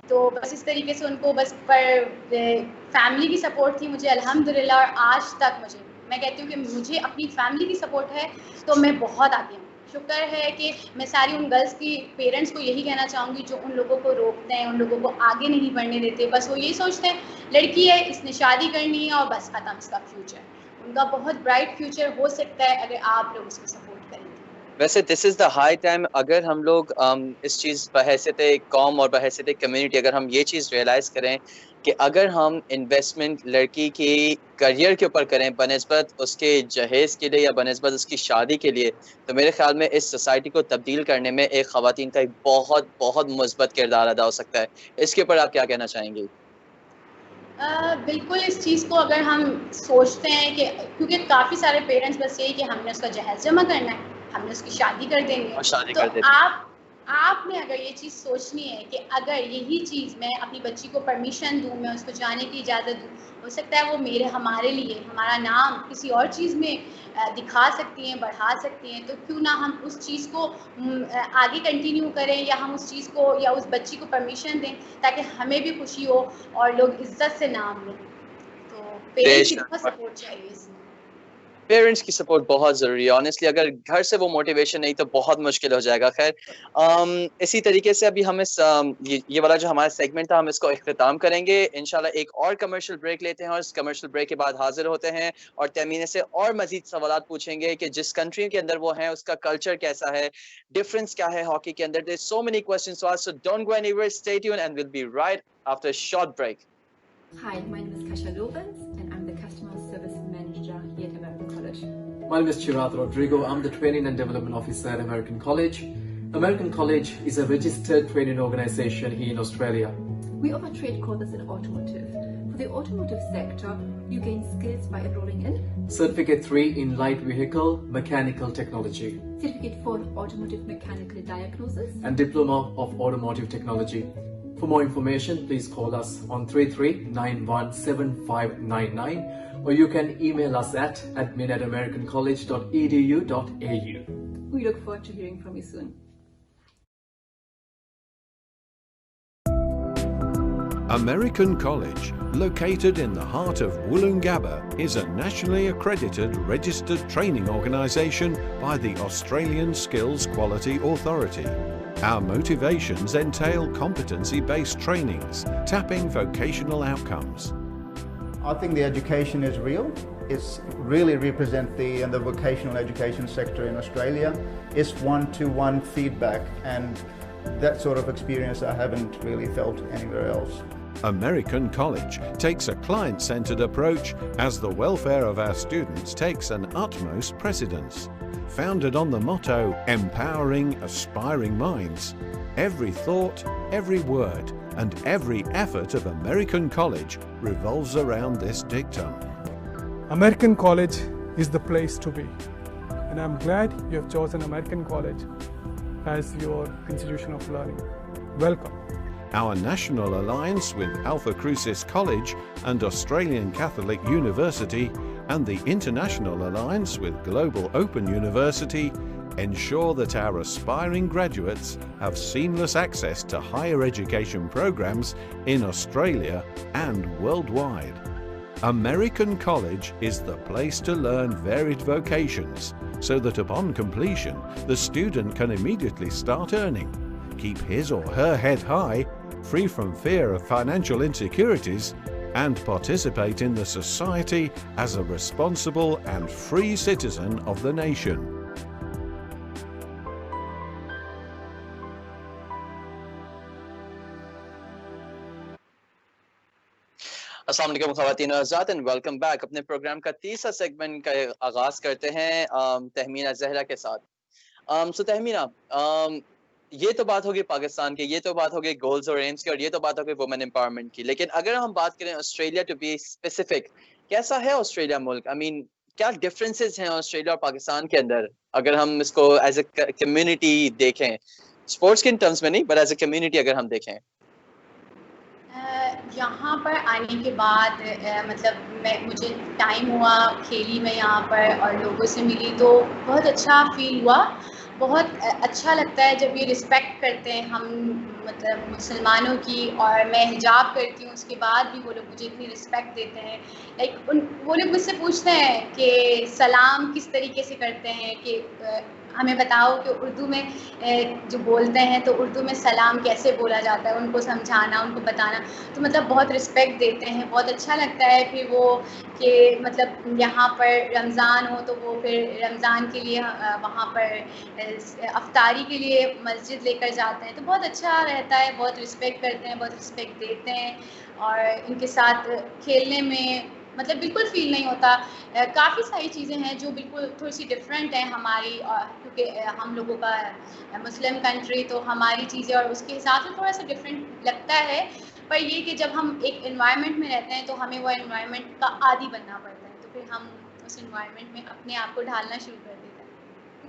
तो बस इस तरीके से उनको, बस पर फैमिली की सपोर्ट थी मुझे अल्हम्दुलिल्लाह। और आज तक मैं कहती हूँ कि मुझे अपनी फैमिली की सपोर्ट है तो मैं बहुत आगे हूँ। शुक्र है कि मैं सारी उन गर्ल्स की पेरेंट्स को यही कहना चाहूँगी जो उन लोगों को रोकते हैं, उन लोगों को आगे नहीं बढ़ने देते। बस वो यही सोचते हैं लड़की है, इसने शादी करनी है और बस ख़त्म इसका फ्यूचर। उनका बहुत ब्राइट फ्यूचर हो सकता है अगर आप लोग उसको सपोर्ट करें। वैसे this is the high time, अगर हम लोग इस चीज़ बहैसियत कौम और बहैसियत कम्युनिटी अगर हम ये चीज़ रियलाइज़ करें कि अगर हम इन्वेस्टमेंट लड़की की करियर के ऊपर करें बनिस्बत उसके जहेज़ के लिए या बनिस्बत उसकी शादी के लिए, तो मेरे ख्याल में इस सोसाइटी को तब्दील करने में एक ख़वातीन का एक बहुत बहुत मुस्बत किरदार अदा हो सकता है। इसके ऊपर आप क्या कहना चाहेंगी? बिल्कुल, इस चीज़ को अगर हम सोचते हैं कि, क्योंकि काफ़ी सारे पेरेंट्स बस यही कि हमने उसका जहेज़ जमा करना है, हमने उसकी शादी कर देनी है, तो आपने अगर ये चीज़ सोचनी है कि अगर यही चीज़ मैं अपनी बच्ची को परमिशन दूँ, मैं उसको जाने की इजाज़त दूँ, हो सकता है वो हमारे लिए हमारा नाम किसी और चीज़ में दिखा सकती हैं, बढ़ा सकती हैं, तो क्यों ना हम उस चीज़ को आगे कंटिन्यू करें, या हम उस चीज़ को या उस बच्ची को परमिशन दें ताकि हमें भी खुशी हो और लोग इज्जत से नाम लें। तो पेरेंट्स की बहुत सपोर्ट चाहिए इसमें। पेरेंट्स की सपोर्ट बहुत ज़रूरी है। ऑनेस्टली अगर घर से वो मोटिवेशन नहीं तो बहुत मुश्किल हो जाएगा। खैर इसी तरीके से अभी हम इस ये वाला जो हमारा सेगमेंट था हम इसको इख्तिताम करेंगे। इंशाल्लाह एक और कमर्शियल ब्रेक लेते हैं और इस कमर्शियल ब्रेक के बाद हाजिर होते हैं और तमीने से और मजीद सवालात पूछेंगे कि जिस कंट्री के अंदर वो हैं उसका कल्चर कैसा है, डिफरेंस क्या है हॉकी के अंदर। There so many questions to ask, so don't go anywhere, stay tuned and will be right after a short break. Hi, my name is Kasia Lobens and I'm the Customer Service Manager here at American College. My name is Chirag Rodrigo. I'm the Training and Development Officer at American College. American College is a registered training organization here in Australia. We offer trade courses in automotive. For the automotive sector, you gain skills by enrolling in Certificate 3 in Light Vehicle Mechanical Technology Certificate 4 Automotive Mechanical Diagnosis and Diploma of Automotive Technology. For more information, please call us on 33917599 or you can email us at admin@americancollege.edu.au. We look forward to hearing from you soon. American College, located in the heart of Woolloongabba, is a nationally accredited registered training organisation by the Australian Skills Quality Authority. Our motivations entail competency-based trainings, tapping vocational outcomes. I think the education is real. It's really represent the vocational education sector in Australia. It's one-to-one feedback, and that sort of experience I haven't really felt anywhere else. American College takes a client-centred approach as the welfare of our students takes an utmost precedence. Founded on the motto, empowering aspiring minds, every thought, every word and every effort of American College revolves around this dictum. American College is the place to be, and I'm glad you have chosen American College as your institution of learning. Welcome. Our national alliance with Alpha Crucis College and Australian Catholic University and the International Alliance with Global Open University ensure that our aspiring graduates have seamless access to higher education programs in Australia and worldwide. American College is the place to learn varied vocations so that upon completion the student can immediately start earning, keep his or her head high, free from fear of financial insecurities, and participate in the society as a responsible and free citizen of the nation. अस्सलाम वालेकुम ख़वातीन और हज़रात एंड वेलकम बैक। अपने प्रोग्राम का तीसरा सेगमेंट का आगाज़ करते हैं तहमीना ज़हरा के साथ। सो तहमीना, ये तो बात होगी पाकिस्तान की, ये तो बात होगी गोल्स और एम्स की, और ये तो बात होगी वुमेन एम्पावरमेंट की। लेकिन अगर हम बात करें ऑस्ट्रेलिया टू बी स्पेसिफिक, कैसा है ऑस्ट्रेलिया मुल्क? आई मीन, क्या डिफरेंसेस हैं ऑस्ट्रेलिया और पाकिस्तान के अंदर, अगर हम इसको एज ए कम्युनिटी देखें, स्पोर्ट्स के टर्म्स में नहीं बट एज ए कम्युनिटी अगर हम देखें? यहाँ पर आने के बाद मतलब मुझे टाइम हुआ, खेली मैं यहाँ पर और लोगों से मिली तो बहुत अच्छा फील हुआ। बहुत अच्छा लगता है जब ये रिस्पेक्ट करते हैं हम मतलब मुसलमानों की, और मैं हिजाब करती हूँ उसके बाद भी वो लोग मुझे इतनी रिस्पेक्ट देते हैं। वो लोग मुझसे पूछते हैं कि सलाम किस तरीके से करते हैं, कि हमें बताओ कि उर्दू में जो बोलते हैं तो उर्दू में सलाम कैसे बोला जाता है, उनको समझाना, उनको बताना। तो मतलब बहुत रिस्पेक्ट देते हैं, बहुत अच्छा लगता है। फिर वो कि मतलब यहाँ पर रमज़ान हो तो वो फिर रमज़ान के लिए वहाँ पर अफ्तारी के लिए मस्जिद लेकर जाते हैं, तो बहुत अच्छा रहता है। बहुत रिस्पेक्ट करते हैं, बहुत रिस्पेक्ट देते हैं, और इनके साथ खेलने में मतलब बिल्कुल फील नहीं होता। काफ़ी सारी चीज़ें हैं जो बिल्कुल थोड़ी सी डिफरेंट हैं हमारी, क्योंकि हम लोगों का मुस्लिम कंट्री तो हमारी चीज़ें और उसके हिसाब से थोड़ा सा डिफरेंट लगता है। पर ये कि जब हम एक एनवायरनमेंट में रहते हैं तो हमें वो एनवायरनमेंट का आदी बनना पड़ता है, तो फिर हम उस एनवायरनमेंट में अपने आप को ढालना शुरू कर देते हैं।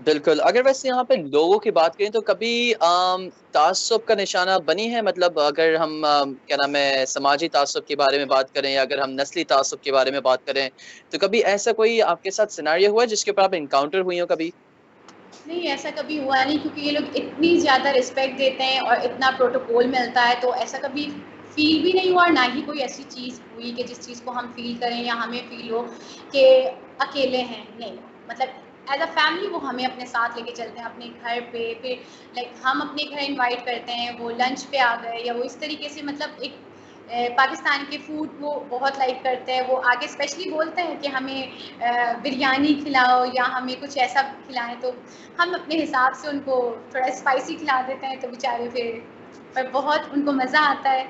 बिल्कुल। अगर वैसे यहाँ पे लोगों की बात करें तो कभी तासुब का निशाना बनी है? मतलब अगर हम क्या नाम है समाजी तासुब के बारे में बात करें या अगर हम नस्ली तासुब के बारे में बात करें, तो कभी ऐसा कोई आपके साथ सिनेरियो हुआ है जिसके ऊपर आप इनकाउंटर हुई हो कभी? नहीं, ऐसा कभी हुआ नहीं, क्योंकि ये लोग इतनी ज़्यादा रिस्पेक्ट देते हैं और इतना प्रोटोकॉल मिलता है, तो ऐसा कभी फील भी नहीं हुआ। ना ही कोई ऐसी चीज़ हुई कि जिस चीज़ को हम फील करें या हमें फील हो कि अकेले हैं। नहीं, मतलब एज अ फैमिली वो हमें अपने साथ लेके चलते हैं अपने घर पे। फिर हम अपने घर इनवाइट करते हैं, वो लंच पे आ गए या वो इस तरीके से, मतलब एक पाकिस्तान के फूड वो बहुत लाइक करते हैं। वो आगे स्पेशली बोलते हैं कि हमें बिरयानी खिलाओ या हमें कुछ ऐसा खिलाएं, तो हम अपने हिसाब से उनको थोड़ा स्पाइसी खिला देते हैं, तो बेचारे फिर पर बहुत उनको मज़ा आता है।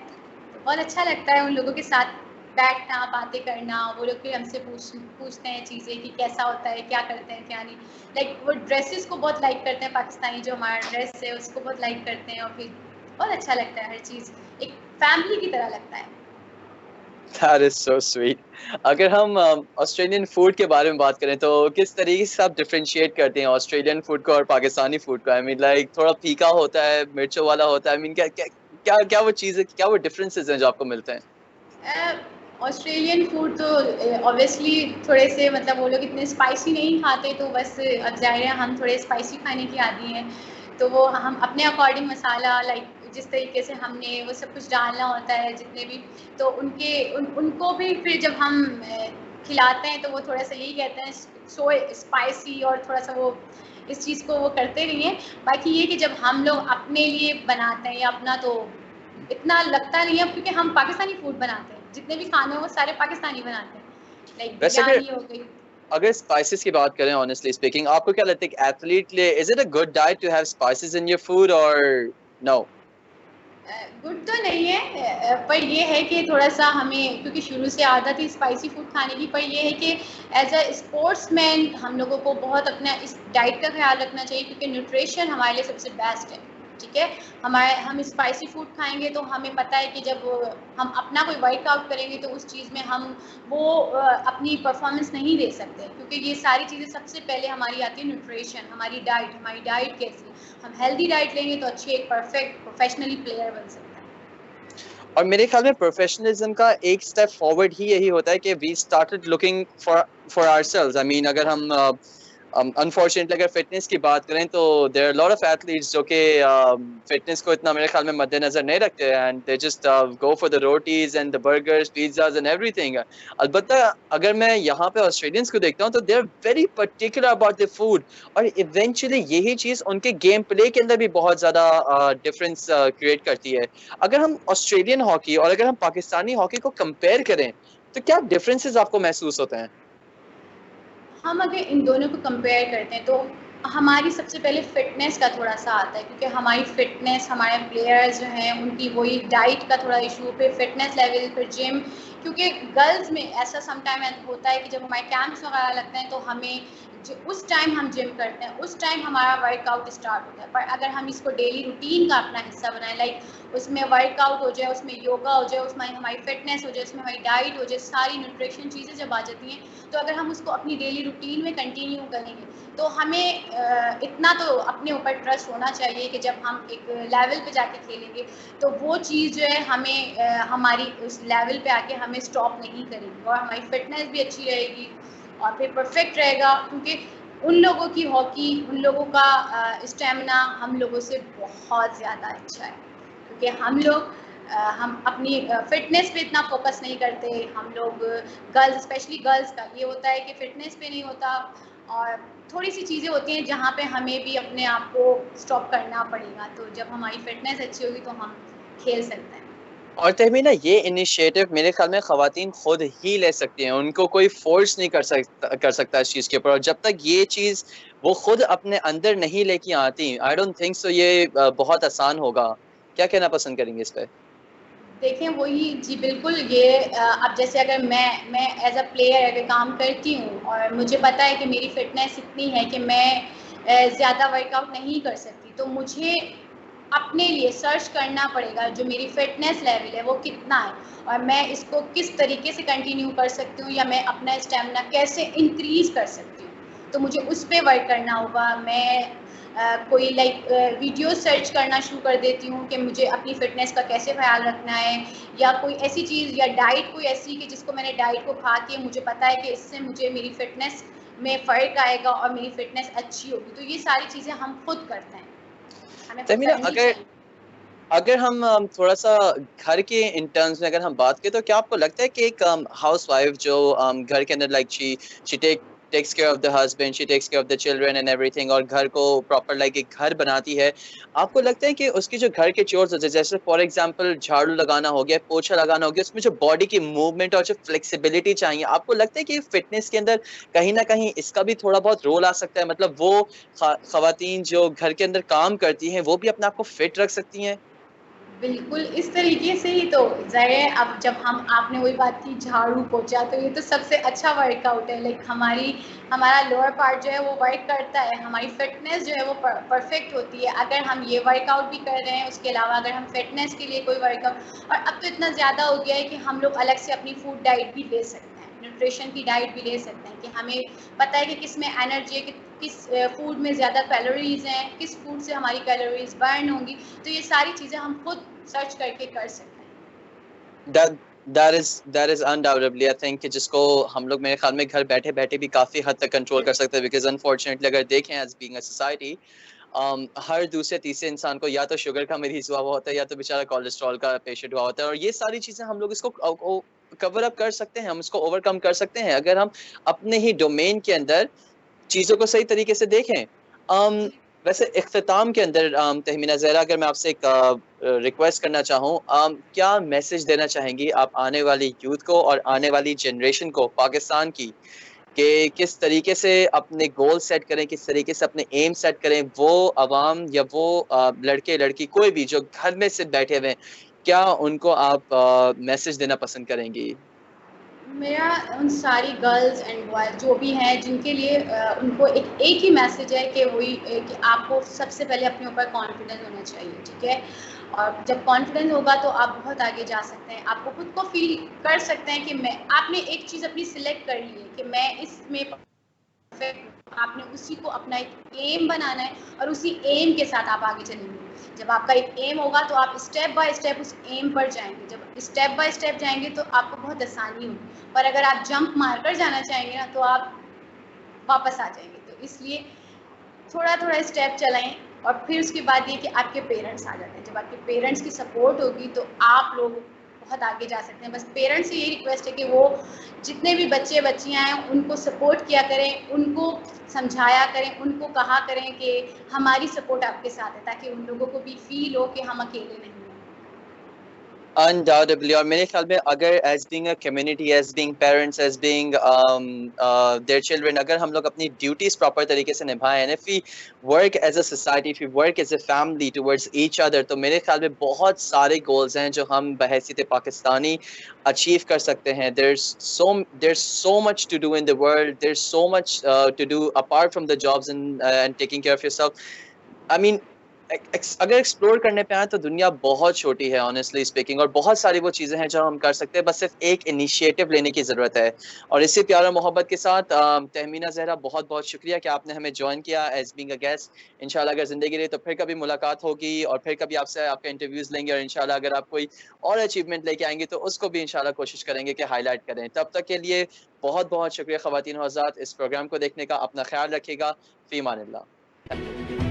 तो बहुत अच्छा लगता है उन लोगों के साथ बैठना, बातें करना। वो लोग फिर हमसे पूछते हैं चीज़ें कि कैसा होता है, क्या करते हैं, क्या नहीं। वो ड्रेसेस को बहुत लाइक करते हैं, पाकिस्तानी जो हमारा ड्रेस है उसको बहुत लाइक करते हैं, और फिर बहुत अच्छा लगता है। हर चीज़ एक फैमिली की तरह लगता है। That is so sweet. अगर हम ऑस्ट्रेलियन फूड के बारे में बात करें तो किस तरीके से आप डिफरेंशिएट करते हैं ऑस्ट्रेलियन फूड को और पाकिस्तानी फूड को? आई मीन लाइक थोड़ा फीका होता है, मिर्चों वाला होता है। आई मीन क्या वो चीज़ें, क्या वो डिफरेंसेस हैं जो आपको मिलते हैं? ऑस्ट्रेलियन फूड तो ऑब्वियसली थोड़े से मतलब वो लोग इतने स्पाइसी नहीं खाते, तो बस अब ज़ाहिर है हम थोड़े स्पाइसी खाने की आदी हैं, तो वो हम अपने अकॉर्डिंग मसाला लाइक जिस तरीके से हमने वो सब कुछ डालना होता है जितने भी, तो उनको भी फिर जब हम खिलाते हैं तो वो थोड़ा सा यही कहते हैं सो स्पाइसी, और थोड़ा सा वो इस चीज़ को वो करते नहीं हैं। बाकी ये कि जब हम लोग अपने लिए बनाते हैं या अपना, तो इतना लगता नहीं है, क्योंकि हम पाकिस्तानी फूड बनाते हैं, जितने भी खाने हैं वो सारे पाकिस्तानी बनाते हैं, लाइक बिरयानी हो गई। अगर स्पाइसेस की बात करें, ऑनेस्टली स्पीकिंग, आपको क्या लगता है कि एथलीट के लिए is it a good diet to have spices in your food और नो? गुड तो नहीं है, पर ये है कि थोड़ा सा हमें, क्योंकि शुरू से आदत है स्पाइसी फूड खाने की, पर ये है कि एज अ स्पोर्ट्समैन हम लोगों को बहुत अपना इस डाइट का ख्याल रखना चाहिए, क्योंकि न्यूट्रिशन हमारे लिए सबसे बेस्ट है। ठीक है, हम स्पाइसी फूड खाएंगे तो हमें पता है कि जब हम अपना कोई वर्कआउट करेंगे तो उस चीज़ में हम वो अपनी परफॉर्मेंस नहीं दे सकते, क्योंकि ये सारी चीज़ें सबसे पहले हमारी आती है न्यूट्रिशन, हमारी डाइट कैसी, हम हेल्दी डाइट लेंगे तो अच्छी एक परफेक्ट प्रोफेशनली प्लेयर बन सकते हैं। और मेरे ख्याल में प्रोफेशनलिज्म का एक स्टेप फॉरवर्ड ही यही होता है कि we started looking for ourselves. I mean, अगर हम अनफॉर्चुनेटली अगर फिटनेस की बात करें तो there are lot of athletes जो कि फिटनेस को इतना मेरे ख्याल में मद्देनजर नहीं रखते, and they just go for the rotis and the burgers, pizzas and everything. अलबत्ता अगर मैं यहाँ पे ऑस्ट्रेलियंस को देखता हूँ तो they are very particular about the food, और इवेंचुअली यही चीज़ उनके गेम प्ले के अंदर भी बहुत ज़्यादा डिफरेंस क्रिएट करती है। अगर हम ऑस्ट्रेलियन हॉकी और अगर हम पाकिस्तानी हॉकी को कंपेयर करें तो क्या डिफरेंसेस आपको महसूस होते हैं? हम अगर इन दोनों को कंपेयर करते हैं तो हमारी सबसे पहले फिटनेस का थोड़ा सा आता है, क्योंकि हमारी फिटनेस, हमारे प्लेयर्स जो हैं उनकी वही डाइट का थोड़ा इशू, फिर फिटनेस लेवल, फिर जिम, क्योंकि गर्ल्स में ऐसा समटाइम होता है कि जब हमारे कैंप्स वगैरह लगते हैं तो हमें उस टाइम हम जिम करते हैं, उस टाइम हमारा वर्कआउट स्टार्ट होता है। पर अगर हम इसको डेली रूटीन का अपना हिस्सा बनाएं, लाइक उसमें वर्कआउट हो जाए, उसमें योगा हो जाए, उसमें हमारी फिटनेस हो जाए, उसमें हमारी डाइट हो जाए, सारी न्यूट्रिशन चीज़ें जब आ जाती हैं, तो अगर हम उसको अपनी डेली रूटीन में कंटिन्यू करेंगे तो हमें इतना तो अपने ऊपर ट्रस्ट होना चाहिए कि जब हम एक लेवल पे जाके खेलेंगे तो वो चीज़ जो है हमें हमारी उस लेवल पे आके हमें स्टॉप नहीं करेगी, और हमारी फिटनेस भी अच्छी रहेगी और फिर परफेक्ट रहेगा, क्योंकि उन लोगों की हॉकी, उन लोगों का स्टेमिना हम लोगों से बहुत ज़्यादा अच्छा है, क्योंकि हम लोग हम अपनी फिटनेस पे इतना फोकस नहीं करते। हम लोग गर्ल्स, स्पेशली गर्ल्स का ये होता है कि फिटनेस पे नहीं होता, और थोड़ी सी चीज़ें होती हैं जहाँ पे हमें भी अपने आप को स्टॉप करना पड़ेगा। तो जब हमारी फिटनेस अच्छी होगी तो हम खेल सकते हैं। और तहमीना, ये इनिशिएटिव मेरे ख्याल में ख़वातीन खुद ही ले सकती हैं, उनको कोई फोर्स नहीं कर सकता इस चीज़ के ऊपर, और जब तक ये चीज़ वो खुद अपने अंदर नहीं लेके आती, आई डोंट थिंक सो ये बहुत आसान होगा। क्या कहना पसंद करेंगे इस पर? देखें वही जी बिल्कुल, ये अब जैसे अगर मैं एज अ प्लेयर अगर काम करती हूँ और मुझे पता है कि मेरी फिटनेस इतनी है कि मैं ज़्यादा वर्कआउट नहीं कर सकती, तो मुझे अपने लिए सर्च करना पड़ेगा जो मेरी फिटनेस लेवल है वो कितना है, और मैं इसको किस तरीके से कंटिन्यू कर सकती हूँ, या मैं अपना स्टेमिना कैसे इंक्रीज़ कर सकती हूँ, तो मुझे उस पर वर्क करना होगा। मैं कोई वीडियो सर्च करना शुरू कर देती हूँ कि मुझे अपनी फ़िटनेस का कैसे ख्याल रखना है, या कोई ऐसी चीज़ या डाइट कोई ऐसी कि जिसको मैंने डाइट को खा के मुझे पता है कि इससे मुझे मेरी फ़िटनेस में फ़र्क आएगा और मेरी फ़िटनेस अच्छी होगी। तो ये सारी चीज़ें हम खुद करते हैं, हमें खुद तहमीना, करनी चाहिए। अगर हम थोड़ा सा घर के इन टर्म्स में अगर हम बात करें तो क्या आपको लगता है कि एक हाउस वाइफ जो घर के अंदर like she takes care of the husband, she takes care of the children and everything, और घर को प्रॉपर लाइक एक घर बनाती है, आपको लगता है कि उसकी जो घर के चोर्स होते हैं, जैसे फॉर एग्जांपल झाड़ू लगाना हो गया, पोछा लगाना हो गया, उसमें जो बॉडी की मूवमेंट और जो फ्लेक्सिबिलिटी चाहिए, आपको लगता है कि फिटनेस के अंदर कहीं ना कहीं इसका भी थोड़ा बहुत रोल आ सकता है? मतलब वो खवातीन जो घर के अंदर काम करती हैं वो भी अपने आप को फिट रख सकती हैं? बिल्कुल, इस तरीके से ही तो ज़ाहिर है। अब जब आपने वही बात की झाड़ू पोंछा, तो ये तो सबसे अच्छा वर्कआउट है। लाइक हमारा लोअर पार्ट जो है वो वर्क करता है, हमारी फिटनेस जो है वो परफेक्ट होती है अगर हम ये वर्कआउट भी कर रहे हैं। उसके अलावा अगर हम फिटनेस के लिए कोई वर्कआउट, और अब तो इतना ज़्यादा हो गया है कि हम लोग अलग से अपनी फूड डाइट भी ले सकते हैं, न्यूट्रिशन की डाइट भी ले सकते हैं, कि हमें पता है कि किस में एनर्जी है, किस फूड में ज़्यादा कैलोरीज़ हैं, किस फूड से हमारी कैलोरीज बर्न होंगी। तो ये सारी चीज़ें हम खुद सर्च करके कर सकते हैं। That is undoubtedly, I think, कि जिसको हम लोग मेरे ख्याल में घर बैठे बैठे भी काफ़ी हद तक कंट्रोल कर सकते हैं, बिकॉज अनफॉर्चुनेटली अगर देखें एज बीइंग अ सोसाइटी हर दूसरे तीसरे इंसान को या तो शुगर का मरीज हुआ हुआ होता है या तो बेचारा कोलेस्ट्रॉल का पेशेंट हुआ होता है, और ये सारी चीज़ें हम लोग इसको कवर अप कर सकते हैं, हम इसको ओवरकम कर सकते हैं अगर हम अपने ही डोमेन के अंदर चीज़ों को सही तरीके से देखें। वैसे इख्तिताम के अंदर तहमीना ज़हरा, अगर मैं आपसे एक रिक्वेस्ट करना चाहूँ, क्या मैसेज देना चाहेंगी आप आने वाली यूथ को और आने वाली जनरेशन को पाकिस्तान की, कि किस तरीके से अपने गोल सेट करें, किस तरीके से अपने एम सेट करें, वो अवाम या वो लड़के लड़की कोई भी जो घर में सिर्फ बैठे हुए हैं, क्या उनको आप मैसेज देना पसंद करेंगी? मेरा उन सारी गर्ल्स एंड बॉयज़ जो भी हैं जिनके लिए उनको एक ही मैसेज है कि वही कि आपको सबसे पहले अपने ऊपर कॉन्फिडेंस होना चाहिए, ठीक है। और जब कॉन्फिडेंस होगा तो आप बहुत आगे जा सकते हैं, आपको खुद को फील कर सकते हैं कि मैं, आपने एक चीज़ अपनी सिलेक्ट कर ली है कि मैं इसमें परफेक्ट, आपने उसी को अपना एक एम बनाना है और उसी एम के साथ आप आगे चलेंगे। जब आपका एक एम होगा तो आप स्टेप बाय स्टेप उस एम पर जाएंगे, जब स्टेप बाय स्टेप जाएंगे तो आपको बहुत आसानी होगी, पर अगर आप जंप मारकर जाना चाहेंगे ना तो आप वापस आ जाएंगे। तो इसलिए थोड़ा थोड़ा स्टेप चलाएं, और फिर उसके बाद ये कि आपके पेरेंट्स आ जाते हैं, जब आपके पेरेंट्स की सपोर्ट होगी तो आप लोग बहुत आगे जा सकते हैं। बस पेरेंट्स से यही रिक्वेस्ट है कि वो जितने भी बच्चे बच्चियां हैं उनको सपोर्ट किया करें, उनको समझाया करें, उनको कहा करें कि हमारी सपोर्ट आपके साथ है, ताकि उन लोगों को भी फील हो कि हम अकेले नहीं हैं। Undoubtedly, और मेरे ख्याल में अगर as being a community, as being parents, as being their children, अगर हम लोग अपनी duties proper तरीके से निभाएं, and if we work as a society, if we work as a family towards each other, तो मेरे ख्याल में बहुत सारे goals हैं जो हम बहैसियत पाकिस्तानी achieve कर सकते हैं। There's so much to do in the world. There's so much to do apart from the jobs and taking care of yourself. I mean, अगर एक्सप्लोर करने पे आए तो दुनिया बहुत छोटी है ऑनेस्टली स्पीकिंग, और बहुत सारी वो चीज़ें हैं जो हम कर सकते हैं, बस सिर्फ एक इनिशिएटिव लेने की ज़रूरत है। और इसी प्यार और मोहब्बत के साथ तहमीना ज़हरा, बहुत बहुत शुक्रिया कि आपने हमें ज्वाइन किया एज बीइंग अ गेस्ट। इंशाल्लाह अगर ज़िंदगी रही तो फिर कभी मुलाकात होगी और फिर कभी आपसे आपका इंटरव्यूज़ लेंगे, और इंशाल्लाह अगर आप कोई और अचीवमेंट लेके आएंगे तो उसको भी इंशाल्लाह कोशिश करेंगे कि हाईलाइट करें। तब तक के लिए बहुत बहुत शुक्रिया ख़वातीन और हज़रात, इस प्रोग्राम को देखने का। अपना ख्याल रखिएगा। फ़ी अमानिल्लाह।